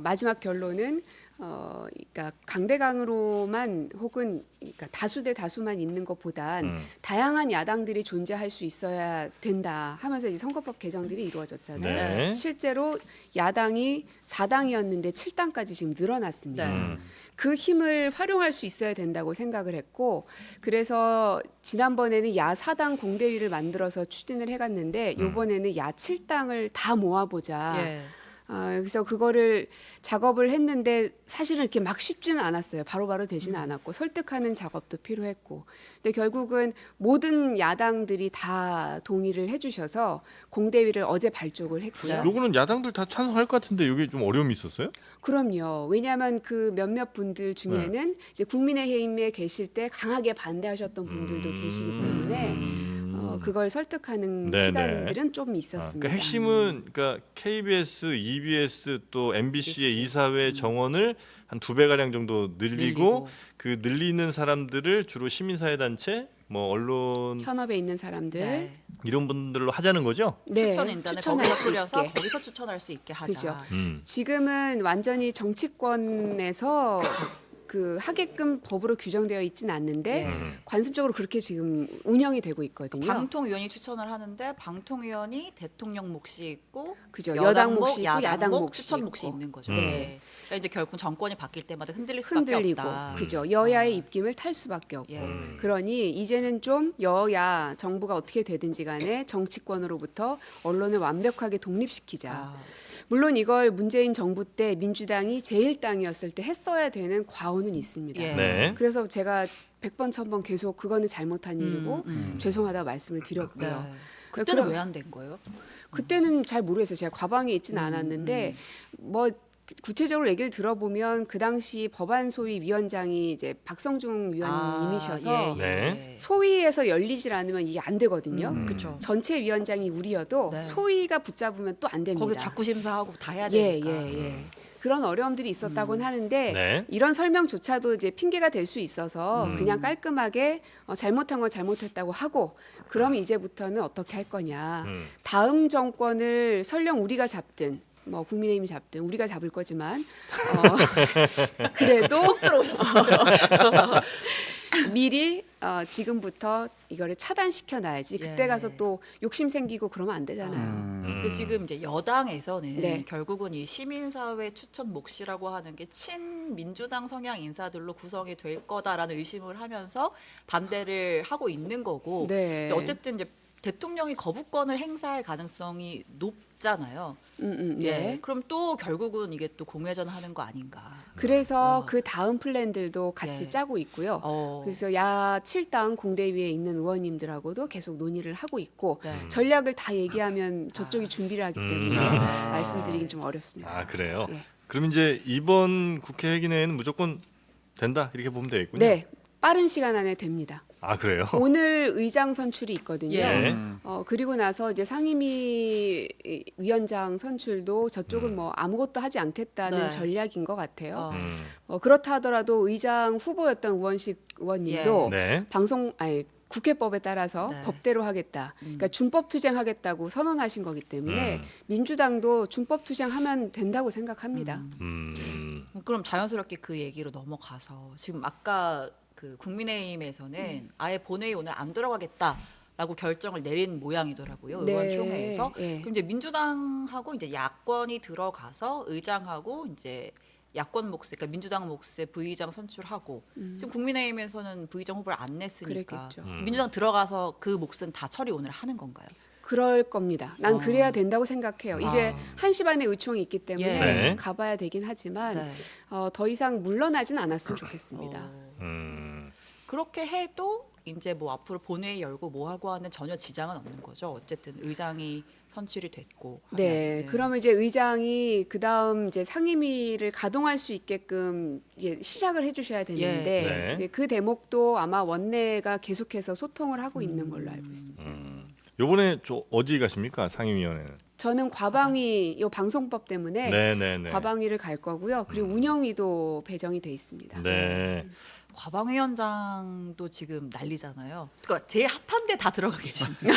마지막 결론은 그러니까 강대강으로만 혹은 그러니까 다수 대 다수만 있는 것보단 다양한 야당들이 존재할 수 있어야 된다 하면서 이제 선거법 개정들이 이루어졌잖아요. 네. 실제로 야당이 4당이었는데 7당까지 지금 늘어났습니다. 네. 그 힘을 활용할 수 있어야 된다고 생각을 했고 그래서 지난번에는 야 4당 공대위를 만들어서 추진을 해갔는데 이번에는 야 7당을 다 모아보자. 예. 그래서 그거를 작업을 했는데 사실은 이렇게 막 쉽지는 않았어요. 바로바로 되지는 않았고 설득하는 작업도 필요했고. 근데 결국은 모든 야당들이 다 동의를 해주셔서 공대위를 어제 발족을 했고요. 요거는 야당들 다 찬성할 것 같은데 이게 좀 어려움이 있었어요? 그럼요. 왜냐하면 그 몇몇 분들 중에는 이제 국민의힘에 계실 때 강하게 반대하셨던 분들도 계시기 때문에 그걸 설득하는 네네. 시간들은 좀 있었습니다. 그러니까 핵심은 그러니까 KBS, EBS 또 MBC의 이사회 정원을 한 2배 가량 정도 늘리고 그 늘리는 사람들을 주로 시민사회단체, 뭐 언론 현업에 있는 사람들. 네. 이런 분들로 하자는 거죠? 네, 추천 인단을 추천할 거기서 수 뿌려서 있게. 거기서 추천할 수 있게 하자. 그죠. 음. 지금은 완전히 정치권에서 그 하게끔 법으로 규정되어 있지는 않는데 예. 관습적으로 그렇게 지금 운영이 되고 있거든요. 방통위원이 추천을 하는데 방통위원이 대통령 몫이 있고 그죠. 여당 몫이 있고 야당 야당 몫, 몫이 추천 있고. 몫이 있는 거죠. 음. 네. 그러니까 이제 결국 정권이 바뀔 때마다 흔들릴 수밖에 흔들리고 없다. 그죠. 여야의 입김을 탈 수밖에 없고. 예. 그러니 이제는 좀 여야 정부가 어떻게 되든지 간에 정치권으로부터 언론을 완벽하게 독립시키자. 아, 물론 이걸 문재인 정부 때 민주당이 제1당이었을 때 했어야 되는 과오는 있습니다. 예. 네. 그래서 제가 100번 1000번 계속 그거는 잘못한 일이고 죄송하다고 말씀을 드렸고요. 네. 그때는 그럼- 왜 안 된 거예요? 그때는 잘 모르겠어요. 제가 과방에 있지는 않았는데 뭐 구체적으로 얘기를 들어보면 그 당시 법안 소위 위원장이 이제 박성중 위원님이셔서 예, 네. 소위에서 열리질 않으면 이게 안 되거든요. 그렇죠. 전체 위원장이 우리여도 네. 소위가 붙잡으면 또 안 됩니다. 거기 자꾸 심사하고 다 해야 예, 되니까. 예. 그런 어려움들이 있었다고는 하는데 네. 이런 설명조차도 이제 핑계가 될 수 있어서 그냥 깔끔하게 잘못한 건 잘못했다고 하고 그러면 이제부터는 어떻게 할 거냐. 다음 정권을 설령 우리가 잡든 뭐 국민의힘이 잡든 우리가 잡을 거지만 그래도 미리 지금부터 이거를 차단시켜 놔야지 그때 예. 가서 또 욕심 생기고 그러면 안 되잖아요. 근데 지금 이제 여당에서는 네. 결국은 이 시민사회 추천 몫이라고 하는 게 친민주당 성향 인사들로 구성이 될 거다라는 의심을 하면서 반대를 하고 있는 거고 네. 이제 어쨌든 이제 대통령이 거부권을 행사할 가능성이 높잖아요. 네. 예. 그럼 또 결국은 이게 또 공회전 하는 거 아닌가. 그래서 그 다음 플랜들도 같이 예. 짜고 있고요. 어. 그래서 야 7당 공대위에 있는 의원님들하고도 계속 논의를 하고 있고 네. 전략을 다 얘기하면 저쪽이 준비를 하기 때문에 말씀드리긴 좀 어렵습니다. 아, 그래요. 예. 그럼 이제 이번 국회 회기 내에는 무조건 된다 이렇게 보면 되겠군요. 네, 빠른 시간 안에 됩니다. 아, 그래요. 오늘 의장 선출이 있거든요. 예. 그리고 나서 이제 상임위 위원장 선출도 저쪽은 뭐 아무것도 하지 않겠다는 네. 전략인 것 같아요. 어. 그렇다 하더라도 의장 후보였던 우원식 의원님도 네. 국회법에 따라서 네. 법대로 하겠다. 그러니까 준법 투쟁하겠다고 선언하신 거기 때문에 민주당도 준법 투쟁하면 된다고 생각합니다. 그럼 자연스럽게 그 얘기로 넘어가서 지금 아까 그 국민의힘에서는 아예 본회의 오늘 안 들어가겠다라고 결정을 내린 모양이더라고요. 네. 의원총회에서. 예. 그럼 이제 민주당하고 이제 야권이 들어가서 의장하고 이제 야권 몫에 그러니까 민주당 몫에 부의장 선출하고 지금 국민의힘에서는 부의장 후보를 안 냈으니까 그랬겠죠. 민주당 들어가서 그 몫은 다 처리 오늘 하는 건가요? 그럴 겁니다. 난 그래야 된다고 생각해요. 이제 1시 반에 의총이 있기 때문에 예. 네. 가봐야 되긴 하지만 네. 더 이상 물러나진 않았으면 좋겠습니다. 어. 음. 그렇게 해도 이제 뭐 앞으로 본회의 열고 뭐 하고 하는 전혀 지장은 없는 거죠. 어쨌든 의장이 선출이 됐고. 네, 그러면 이제 의장이 그 다음 이제 상임위를 가동할 수 있게끔 시작을 해주셔야 되는데 네. 이제 그 대목도 아마 원내가 계속해서 소통을 하고 있는 걸로 알고 있습니다. 요번에 어디 가십니까 상임위원회는? 저는 과방위 요 방송법 때문에 네네네. 과방위를 갈 거고요. 그리고 운영위도 배정이 돼 있습니다. 네. 과방위원장도 지금 난리잖아요. 그러니까 제일 핫한 데 다 들어가 계십니다.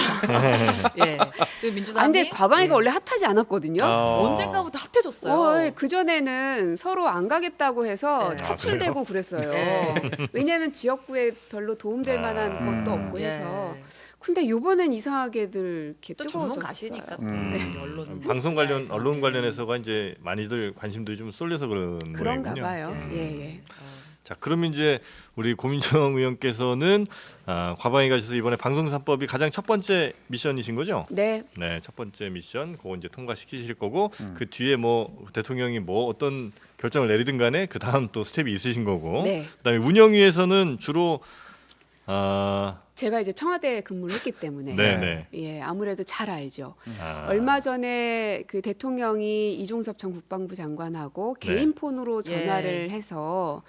예, 지금 아, 민주당이 근데 과방위가 예. 원래 핫하지 않았거든요. 언젠가부터 핫해졌어요. 그 전에는 서로 안 가겠다고 해서 네. 차출되고 그랬어요. 네. 왜냐하면 지역구에 별로 도움될 만한 것도 없고 해서. 근데 요번엔 이상하게들 이렇게 또 전문 뜨거워졌어요. 가시니까 또 언론 방송 관련 언론 관련해서가 이제 많이들 관심들이 좀 쏠려서 그런 그런가 모양이군요. 봐요. 예. 자, 그러면 이제 우리 고민정 의원께서는 과방위 가셔서 이번에 방송3법이 가장 첫 번째 미션이신 거죠? 네. 네, 첫 번째 미션 그거 이제 통과시키실 거고 그 뒤에 뭐 대통령이 뭐 어떤 결정을 내리든 간에 그 다음 또 스텝이 있으신 거고 네. 그다음에 운영위에서는 주로 제가 이제 청와대에 근무를 했기 때문에 네네. 예, 아무래도 잘 알죠. 얼마 전에 그 대통령이 이종섭 전 국방부 장관하고 네. 개인 폰으로 전화를 예. 해서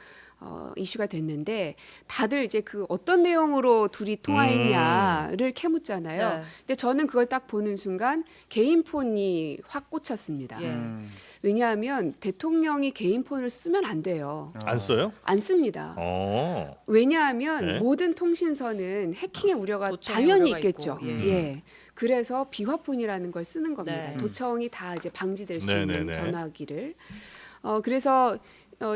이슈가 됐는데 다들 이제 그 어떤 내용으로 둘이 통화했냐를 캐묻잖아요. 네. 근데 저는 그걸 딱 보는 순간 개인 폰이 확 꽂혔습니다. 예. 왜냐하면 대통령이 개인 폰을 쓰면 안 돼요. 안 써요? 안 씁니다. 왜냐하면 네. 모든 통신선은 해킹의 우려가 도청의 당연히 우려가 있겠죠. 있고, 예. 그래서 비화폰이라는 걸 쓰는 겁니다. 네. 도청이 다 이제 방지될 수 네네네. 있는 전화기를. 그래서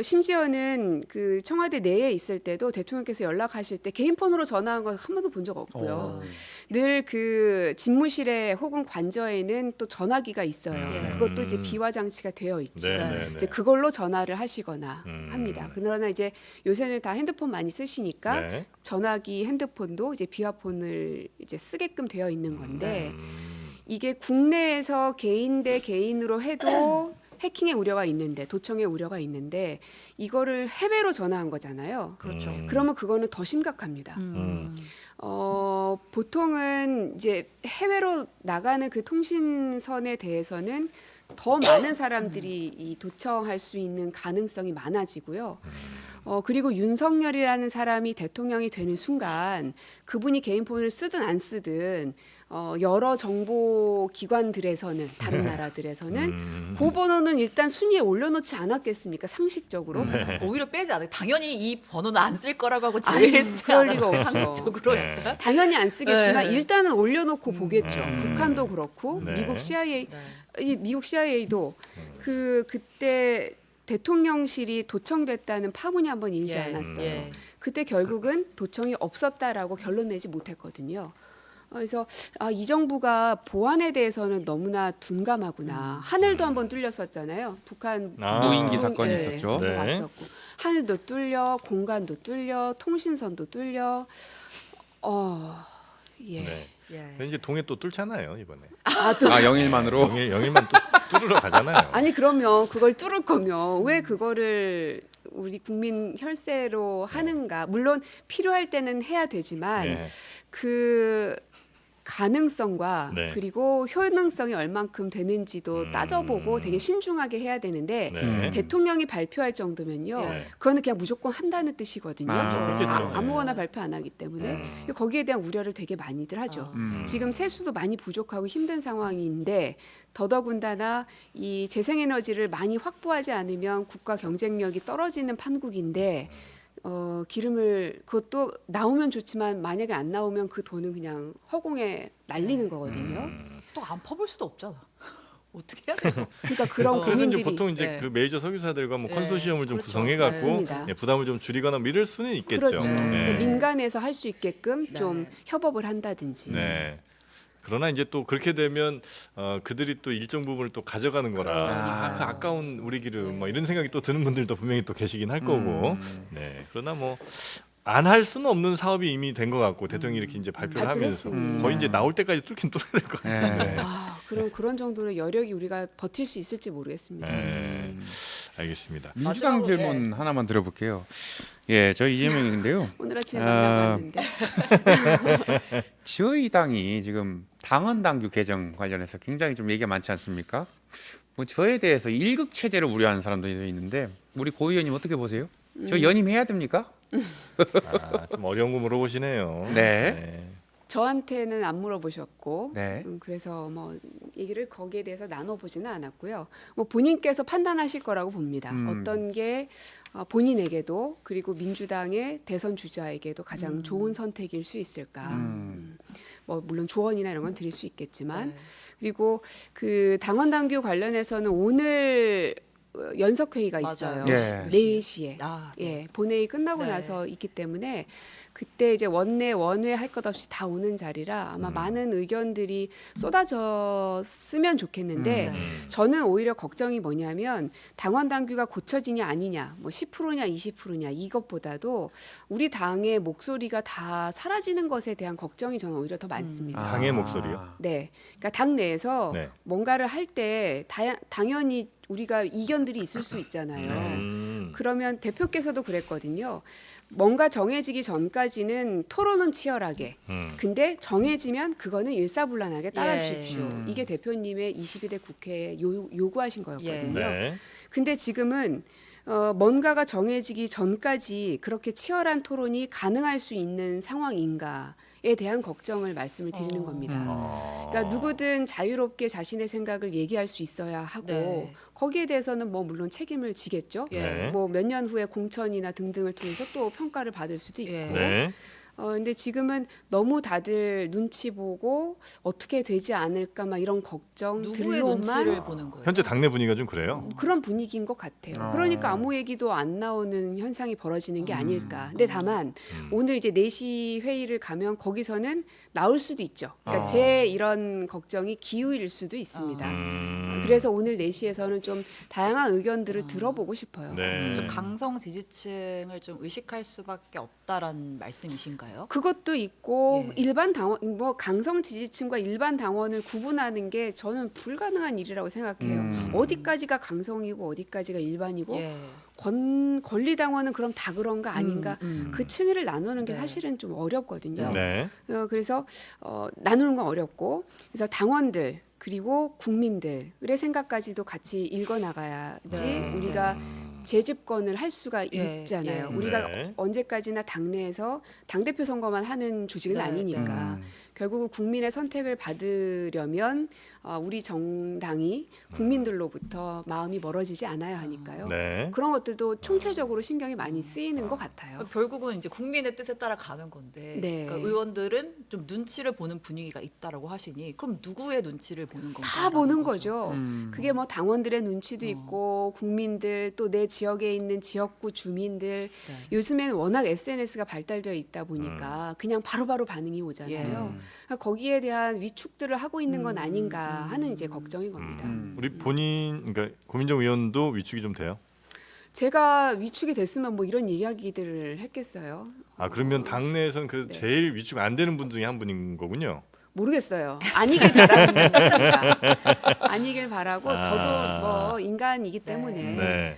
심지어는 그 청와대 내에 있을 때도 대통령께서 연락하실 때 개인 폰으로 전화한 거 한 번도 본 적 없고요. 늘 그 집무실에 혹은 관저에는 또 전화기가 있어요. 그것도 이제 비화 장치가 되어 있죠. 네네네. 이제 그걸로 전화를 하시거나 합니다. 음. 그러나 이제 요새는 다 핸드폰 많이 쓰시니까 네. 전화기, 핸드폰도 이제 비화폰을 이제 쓰게끔 되어 있는 건데 음. 이게 국내에서 개인 대 개인으로 해도 해킹의 우려가 있는데 도청의 우려가 있는데 이거를 해외로 전화한 거잖아요. 그렇죠. 그러면 그거는 더 심각합니다. 보통은 이제 해외로 나가는 그 통신선에 대해서는 더 많은 사람들이 이 도청할 수 있는 가능성이 많아지고요. 그리고 윤석열이라는 사람이 대통령이 되는 순간 그분이 개인폰을 쓰든 안 쓰든 여러 정보 기관들에서는 다른 나라들에서는 그 번호는 일단 순위에 올려놓지 않았겠습니까? 상식적으로. 오히려 빼지 않아요. 당연히 이 번호는 안 쓸 거라고 하고 아니, 제외했지 그럴 않았어요. 리가 없죠. 상식적으로 네. 약간. 당연히 안 쓰겠지만 네. 일단은 올려놓고 보겠죠. 음. 북한도 그렇고 네. 미국 CIA, 네. 미국 CIA도 그때 대통령실이 도청됐다는 파문이 한번 일지 예, 않았어요. 예. 그때 결국은 도청이 없었다라고 결론 내지 못했거든요. 그래서 이 정부가 보안에 대해서는 너무나 둔감하구나. 하늘도 한번 뚫렸었잖아요. 북한 무인기 사건이 예, 있었죠. 네. 왔었고 하늘도 뚫려, 공간도 뚫려, 통신선도 뚫려. 예. 네. 예. 이제 동해 또 뚫잖아요 이번에. 영일만으로. 영일만 또 뚫으러 가잖아요. 아니 그러면 그걸 뚫을 거면 왜 그거를 우리 국민 혈세로 하는가? 물론 필요할 때는 해야 되지만 네. 그 가능성과 네. 그리고 효능성이 얼만큼 되는지도 따져보고 되게 신중하게 해야 되는데 네. 대통령이 발표할 정도면요. 네. 그거는 그냥 무조건 한다는 뜻이거든요. 그렇겠죠. 아무거나 발표 안 하기 때문에 거기에 대한 우려를 되게 많이들 하죠. 지금 세수도 많이 부족하고 힘든 상황인데 더더군다나 이 재생에너지를 많이 확보하지 않으면 국가 경쟁력이 떨어지는 판국인데 기름을 그것도 나오면 좋지만 만약에 안 나오면 그 돈은 그냥 허공에 날리는 거거든요. 또 안 퍼볼 수도 없잖아. 어떻게 해야 돼요? 그러니까 그런 그래서 이제 고민들이 보통 이제 네. 그 메이저 석유사들과 뭐 네. 컨소시엄을 좀 그렇죠. 구성해 갖고 맞습니다. 부담을 좀 줄이거나 뭐 이럴 수는 있겠죠. 그렇죠. 네. 그래서 민간에서 할 수 있게끔 네. 좀 협업을 한다든지. 네. 그러나 이제 또 그렇게 되면 그들이 또 일정 부분을 또 가져가는 거라 그 아까운 우리 기름 뭐 이런 생각이 또 드는 분들도 분명히 또 계시긴 할 거고. 네. 그러나 뭐 안 할 수는 없는 사업이 이미 된 것 같고 대통령이 이렇게 이제 발표를 하면서 발표했으니. 거의 이제 나올 때까지 뚫긴 뚫어야 될 것 같은데. 그럼 그런 정도로 여력이 우리가 버틸 수 있을지 모르겠습니다. 네. 알겠습니다. 민주당 마지막으로, 질문 하나만 들어볼게요. 예, 저 이재명인데요. 오늘 아침에 만나봤는데 저희 당이 지금 당헌 당규 개정 관련해서 굉장히 좀 얘기가 많지 않습니까? 뭐 저에 대해서 일극 체제를 우려하는 사람들이 있는데 우리 고 의원님 어떻게 보세요? 저 연임해야 됩니까? 좀 어려운 거 물어보시네요. 네. 저한테는 안 물어보셨고 네. 그래서 뭐 얘기를 거기에 대해서 나눠보지는 않았고요. 뭐 본인께서 판단하실 거라고 봅니다. 어떤 게 본인에게도 그리고 민주당의 대선 주자에게도 가장 좋은 선택일 수 있을까. 뭐 물론 조언이나 이런 건 드릴 수 있겠지만 네. 그리고 그 당원 당규 관련해서는 오늘 연석회의가 있어요. 맞아요. 예. 4시에. 아, 네. 예, 본회의 끝나고 네. 나서 있기 때문에 그때 이제 원내 원외 할 것 없이 다 오는 자리라 아마 많은 의견들이 쏟아졌으면 좋겠는데 저는 오히려 걱정이 뭐냐면 당원 당규가 고쳐지냐 아니냐 뭐 10%냐 20%냐 이것보다도 우리 당의 목소리가 다 사라지는 것에 대한 걱정이 저는 오히려 더 많습니다. 당의 목소리요? 네, 그러니까 당 내에서 네. 뭔가를 할 때 당연히 우리가 이견들이 있을 수 있잖아요. 그러면 대표께서도 그랬거든요. 뭔가 정해지기 전까지는 토론은 치열하게. 근데 정해지면 그거는 일사불란하게 따라주십시오. 이게 대표님의 22대 국회에 요구하신 거였거든요. 네. 근데 지금은 뭔가가 정해지기 전까지 그렇게 치열한 토론이 가능할 수 있는 상황인가에 대한 걱정을 말씀을 드리는 겁니다. 그러니까 누구든 자유롭게 자신의 생각을 얘기할 수 있어야 하고 네. 거기에 대해서는 뭐 물론 책임을 지겠죠. 네. 뭐 몇 년 후에 공천이나 등등을 통해서 또 평가를 받을 수도 있고. 예. 네. 근데 지금은 너무 다들 눈치 보고 어떻게 되지 않을까 막 이런 걱정 누구의 들로만 눈치를 보는 거예요? 현재 당내 분위기가 좀 그래요. 그런 분위기인 것 같아요. 그러니까 아무 얘기도 안 나오는 현상이 벌어지는 게 아닐까. 근데 다만 오늘 이제 4시 회의를 가면 거기서는 나올 수도 있죠. 그러니까 제 이런 걱정이 기우일 수도 있습니다. 그래서 오늘 4시에서는 좀 다양한 의견들을 들어보고 싶어요. 네. 좀 강성 지지층을 좀 의식할 수밖에 없다라는 말씀이신가요? 그것도 있고 예. 일반 당원 뭐 강성 지지층과 일반 당원을 구분하는 게 저는 불가능한 일이라고 생각해요. 어디까지가 강성이고 어디까지가 일반이고 예. 권리 당원은 그럼 다 그런가 아닌가 그 층위를 나누는 게 네. 사실은 좀 어렵거든요. 네. 그래서 나누는 건 어렵고 그래서 당원들 그리고 국민들의 생각까지도 같이 읽어 나가야지 네. 우리가 재집권을 할 수가 예, 있잖아요. 예. 우리가 네. 언제까지나 당내에서 당대표 선거만 하는 조직은 네, 아니니까 결국 국민의 선택을 받으려면 우리 정당이 국민들로부터 마음이 멀어지지 않아야 하니까요. 네. 그런 것들도 총체적으로 신경이 많이 쓰이는 것 같아요. 결국은 이제 국민의 뜻에 따라 가는 건데 네. 그러니까 의원들은 좀 눈치를 보는 분위기가 있다라고 하시니 그럼 누구의 눈치를 보는 건가요? 다 보는 거죠. 그게 뭐 당원들의 눈치도 있고 국민들 또 내 지역에 있는 지역구 주민들 네. 요즘에는 워낙 SNS가 발달되어 있다 보니까 그냥 바로바로 반응이 오잖아요. 그러니까 거기에 대한 위축들을 하고 있는 건 아닌가 하는 이제 걱정인 겁니다. 우리 본인 그러니까 고민정 의원도 위축이 좀 돼요. 제가 위축이 됐으면 뭐 이런 이야기들을 했겠어요. 아 그러면 당내에서는 그 네. 제일 위축 안 되는 분 중에 한 분인 거군요. 모르겠어요. 아니길 바랍니다. 아니길 바라고 아. 저도 뭐 인간이기 때문에 네.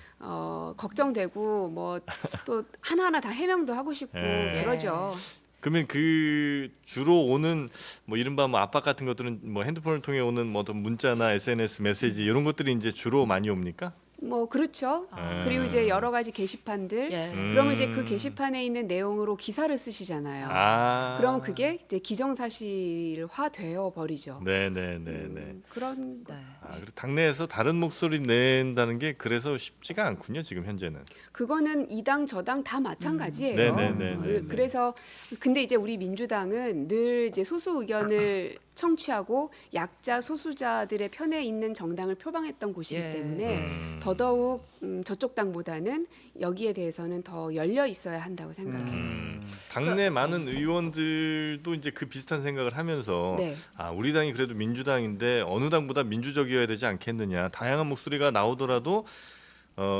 걱정되고 뭐 또 하나하나 다 해명도 하고 싶고 네. 그러죠. 그러면 그 주로 오는 뭐 이른바 뭐 압박 같은 것들은 뭐 핸드폰을 통해 오는 뭐 어떤 문자나 SNS 메시지 이런 것들이 이제 주로 많이 옵니까? 뭐 그렇죠. 아. 그리고 이제 여러 가지 게시판들. 예. 그러면 이제 그 게시판에 있는 내용으로 기사를 쓰시잖아요. 아. 그러면 그게 이제 기정사실화 되어 버리죠. 네네네네. 그런 네. 아, 그리고 당내에서 다른 목소리 낸다는 게 그래서 쉽지가 않군요 지금 현재는. 그거는 이 당 저 당 다 마찬가지예요. 네네네네네. 그래서 근데 이제 우리 민주당은 늘 이제 소수 의견을 청취하고 약자 소수자들의 편에 있는 정당을 표방했던 곳이기 예. 때문에 더더욱 저쪽 당보다는 여기에 대해서는 더 열려 있어야 한다고 생각해요. 당내 많은 의원들도 이제 그 비슷한 생각을 하면서 네. 아 우리 당이 그래도 민주당인데 어느 당보다 민주적이어야 되지 않겠느냐. 다양한 목소리가 나오더라도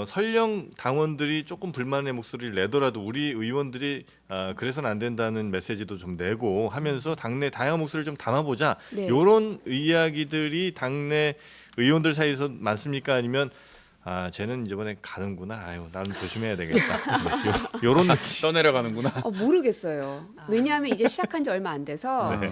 설령 당원들이 조금 불만의 목소리를 내더라도 우리 의원들이 그래서는 안 된다는 메시지도 좀 내고 하면서 당내 다양한 목소리를 좀 담아보자. 네. 이런 이야기들이 당내 의원들 사이에서 많습니까? 아니면 아 쟤는 이번에 가는구나. 아유 나는 조심해야 되겠다. 요런 느낌. 떠내려가는구나. 모르겠어요. 왜냐하면 이제 시작한 지 얼마 안 돼서 네.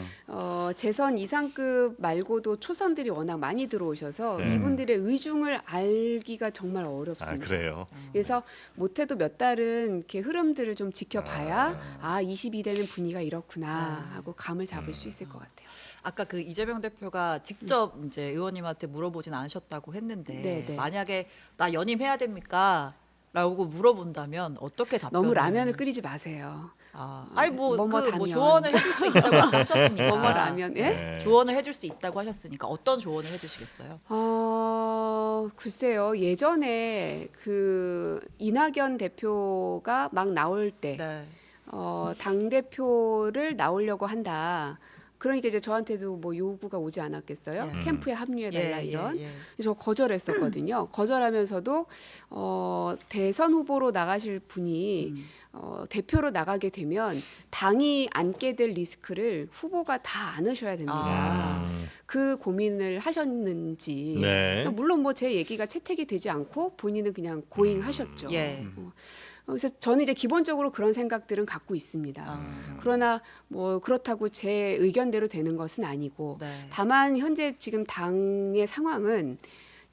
재선 이상급 말고도 초선들이 워낙 많이 들어오셔서 네. 이분들의 의중을 알기가 정말 아 어렵습니다. 그래요. 그래서 못해도 몇 달은 이렇게 흐름들을 좀 지켜봐야 22대는 분위기가 이렇구나 하고 감을 잡을 수 있을 것 같아요. 아까 그 이재명 대표가 직접 이제 의원님한테 물어보진 않으셨다고 했는데 네. 만약에 나 연임해야 됩니까? 라고 물어본다면 어떻게 답변을? 너무 라면을 끓이지 마세요. 아니 뭐 다면. 조언을 해줄 수 있다고 하셨으니까. 뭐뭐 라면, 예? 네. 조언을 해줄 수 있다고 하셨으니까 어떤 조언을 해주시겠어요? 글쎄요. 예전에 그 이낙연 대표가 막 나올 때 네. 당 대표를 나오려고 한다. 그러니까 이제 저한테도 뭐 요구가 오지 않았겠어요? 예. 캠프에 합류해달라 이런. 예. 저 거절했었거든요. 거절하면서도 대선 후보로 나가실 분이 대표로 나가게 되면 당이 안게 될 리스크를 후보가 다 안으셔야 됩니다. 그 고민을 하셨는지. 네. 물론 뭐 제 얘기가 채택이 되지 않고 본인은 그냥 고잉하셨죠. 예. 그래서 저는 이제 기본적으로 그런 생각들은 갖고 있습니다. 그러나 뭐 그렇다고 제 의견대로 되는 것은 아니고 네. 다만 현재 지금 당의 상황은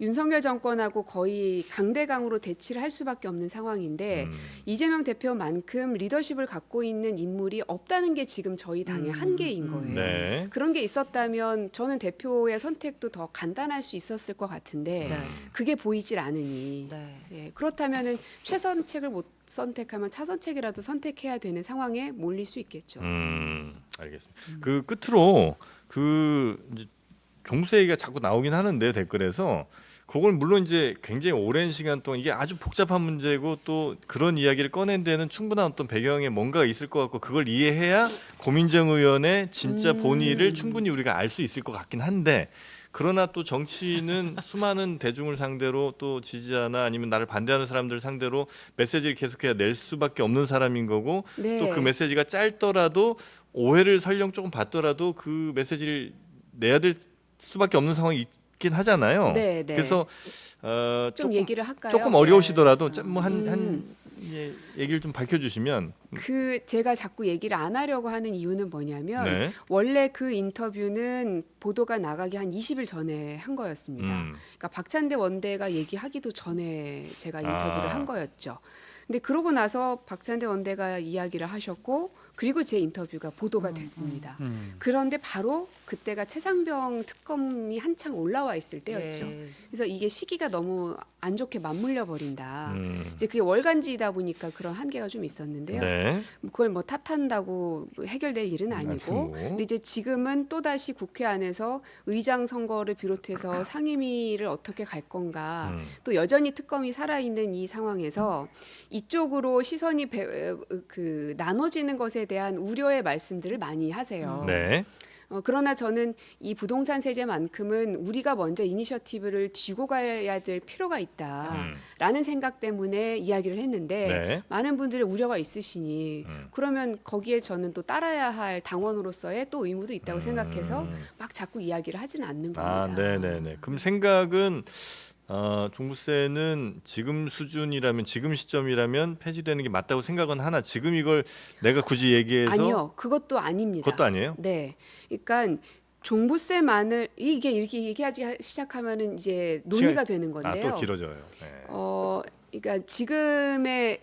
윤석열 정권하고 거의 강대강으로 대치를 할 수밖에 없는 상황인데 이재명 대표만큼 리더십을 갖고 있는 인물이 없다는 게 지금 저희 당의 한계인 거예요. 네. 그런 게 있었다면 저는 대표의 선택도 더 간단할 수 있었을 것 같은데 네. 그게 보이질 않으니 네. 예, 그렇다면은 최선책을 못 선택하면 차선책이라도 선택해야 되는 상황에 몰릴 수 있겠죠. 알겠습니다. 그 끝으로 그 이제 종부세 얘기가 자꾸 나오긴 하는데 댓글에서 그걸 물론 이제 굉장히 오랜 시간 동안 이게 아주 복잡한 문제고 또 그런 이야기를 꺼낸 데는 충분한 어떤 배경에 뭔가가 있을 것 같고 그걸 이해해야 고민정 의원의 진짜 본의를 충분히 우리가 알 수 있을 것 같긴 한데 그러나 또 정치는 수많은 대중을 상대로 또 지지자나 아니면 나를 반대하는 사람들 상대로 메시지를 계속해야 낼 수밖에 없는 사람인 거고 네. 또 그 메시지가 짧더라도 오해를 설령 조금 받더라도 그 메시지를 내야 될 수밖에 없는 상황이 있긴 하잖아요. 네, 네. 그래서 좀 얘기를 할까요? 조금 어려우시더라도 뭐한 얘기를 좀 밝혀주시면 그 제가 자꾸 얘기를 안 하려고 하는 이유는 뭐냐면 네. 원래 그 인터뷰는 보도가 나가기 한 20일 전에 한 거였습니다. 그러니까 박찬대 원대가 얘기하기도 전에 제가 인터뷰를 한 거였죠. 근데 그러고 나서 박찬대 원대가 이야기를 하셨고 그리고 제 인터뷰가 보도가 됐습니다. 그런데 바로 그때가 최상병 특검이 한창 올라와 있을 때였죠. 예. 그래서 이게 시기가 너무 안 좋게 맞물려 버린다. 음. 이제 그게 월간지이다 보니까 그런 한계가 좀 있었는데요. 네. 그걸 뭐 탓한다고 해결될 일은 아니고, 근데 이제 지금은 또 다시 국회 안에서 의장 선거를 비롯해서 상임위를 어떻게 갈 건가, 또 여전히 특검이 살아 있는 이 상황에서 이쪽으로 시선이 나눠지는 것에 대한 우려의 말씀들을 많이 하세요. 네. 그러나 저는 이 부동산 세제만큼은 우리가 먼저 이니셔티브를 쥐고 가야 될 필요가 있다라는 생각 때문에 이야기를 했는데 네. 많은 분들의 우려가 있으시니 그러면 거기에 저는 또 따라야 할 당원으로서의 또 의무도 있다고 생각해서 막 자꾸 이야기를 하지는 않는 겁니다. 아, 네네네. 그럼 생각은 종부세는 지금 수준이라면 지금 시점이라면 폐지되는 게 맞다고 생각은 하나 지금 이걸 내가 굳이 얘기해서 아니요, 그것도 아닙니다. 그것도 아니에요? 네, 그러니까 종부세만을 이게 이렇게 얘기하기 시작하면은 이제 논의가 되는 건데요. 또 길어져요. 네. 그러니까 지금의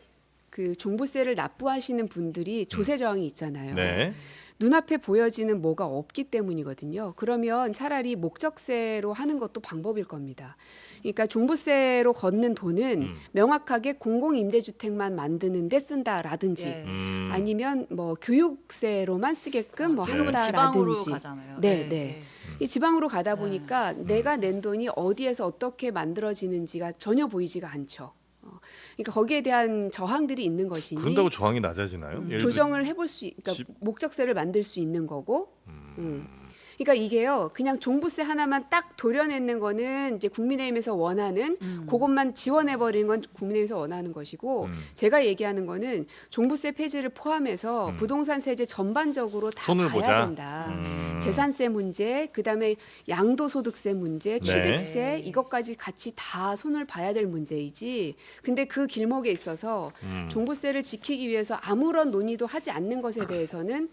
그 종부세를 납부하시는 분들이 조세 저항이 있잖아요. 네. 눈앞에 보여지는 뭐가 없기 때문이거든요. 그러면 차라리 목적세로 하는 것도 방법일 겁니다. 그러니까 종부세로 걷는 돈은 명확하게 공공임대주택만 만드는 데 쓴다라든지 예. 아니면 뭐 교육세로만 쓰게끔 뭐 지금은 한다라든지. 지방으로 가잖아요. 네, 예, 네. 예. 이 지방으로 가다 보니까 내가 낸 돈이 어디에서 어떻게 만들어지는지가 전혀 보이지가 않죠. 그러니까 거기에 대한 저항들이 있는 것이니 그런다고 저항이 낮아지나요? 예를 조정을 해볼 수, 그러니까 집- 목적세를 만들 수 있는 거고. 그러니까 이게요, 그냥 종부세 하나만 딱 도려내는 거는 이제 국민의힘에서 원하는 그것만 지원해 버리는 건 국민의힘에서 원하는 것이고, 제가 얘기하는 거는 종부세 폐지를 포함해서 부동산 세제 전반적으로 다 손을 봐야 보자. 된다. 재산세 문제, 그다음에 양도소득세 문제, 취득세 이것까지 같이 다 손을 봐야 될 문제이지. 근데 그 길목에 있어서 종부세를 지키기 위해서 아무런 논의도 하지 않는 것에 대해서는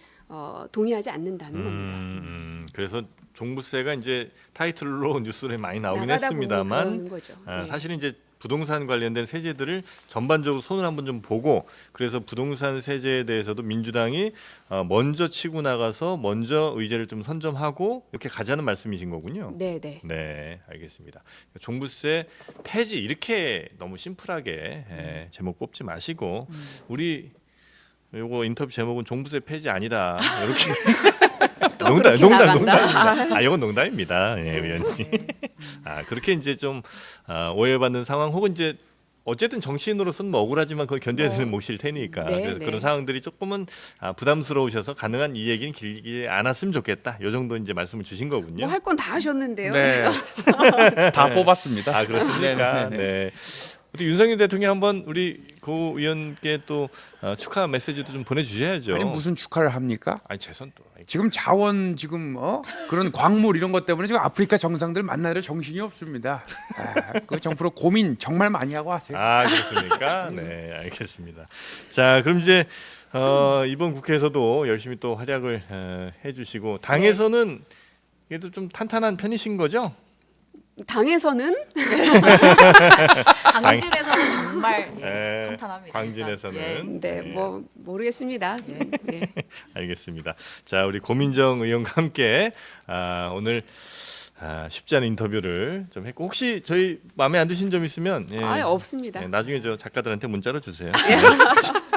동의하지 않는다는 겁니다. 그래서 종부세가 이제 타이틀로 뉴스에 많이 나오긴 나가다 보니 했습니다만 그러는 거죠. 네. 사실은 이제 부동산 관련된 세제들을 전반적으로 손을 한번 좀 보고, 그래서 부동산 세제에 대해서도 민주당이 먼저 치고 나가서 먼저 의제를 좀 선점하고 이렇게 가자는 말씀이신 거군요. 네, 네. 네, 알겠습니다. 종부세 폐지 이렇게 너무 심플하게 제목 뽑지 마시고 우리 요거 인터뷰 제목은 종부세 폐지 아니다 이렇게 그렇게 농담. 나간다. 아, 이건 농담입니다, 예, 의원님. 아, 그렇게 이제 좀 오해받는 상황, 혹은 이제 어쨌든 정치인으로서는 뭐 억울하지만 그걸 견뎌야 되는 몫일 테니까 네, 그래서 네. 그런 상황들이 조금은 부담스러우셔서 가능한 이 얘기는 길게 안 했으면 좋겠다. 요 정도 이제 말씀을 주신 거군요. 뭐 할 건 다 하셨는데요. 네. 다 뽑았습니다. 아, 그렇습니까? 네, 네, 네. 네. 어떻게 윤석열 대통령 한번 우리 고 의원께 또 축하 메시지도 좀 보내주셔야죠. 아니 무슨 축하를 합니까? 아니 재선 또. 지금 자원 지금 그런 광물 이런 것 때문에 지금 아프리카 정상들 만나려 정신이 없습니다. 그 정부로 고민 정말 많이 하고 하세요. 아, 그렇습니까? 네, 알겠습니다. 자, 그럼 이제 이번 국회에서도 열심히 또 활약을 해주시고 당에서는 그래도 좀 탄탄한 편이신 거죠? 당에서는 당진에서는 정말 예, 탄탄합니다. 광진에서는. 일단, 네, 뭐 모르겠습니다. 네. 알겠습니다. 자, 우리 고민정 의원과 함께 오늘 쉽지 않은 인터뷰를 좀 했고, 혹시 저희 마음에 안 드신 점 있으면 아예 없습니다. 나중에 저 작가들한테 문자로 주세요.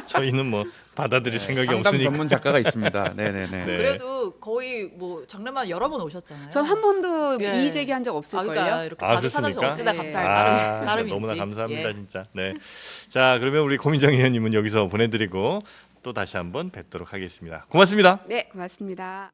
저희는 뭐 받아들일 생각이 상담 없으니까. 전문 작가가 있습니다. 네네네. 네. 그래도 거의 뭐 장르만 여러 번 오셨잖아요. 전 한 번도 예. 이의 제기한 적 없을 그러니까 걸요. 이렇게 아, 자주 찾아주셔서 그렇습니까? 어찌나 네. 감사할 따름이지. 너무나 감사합니다, 예. 진짜. 네. 자, 그러면 우리 고민정 의원님은 여기서 보내드리고 또 다시 한번 뵙도록 하겠습니다. 고맙습니다. 네, 고맙습니다.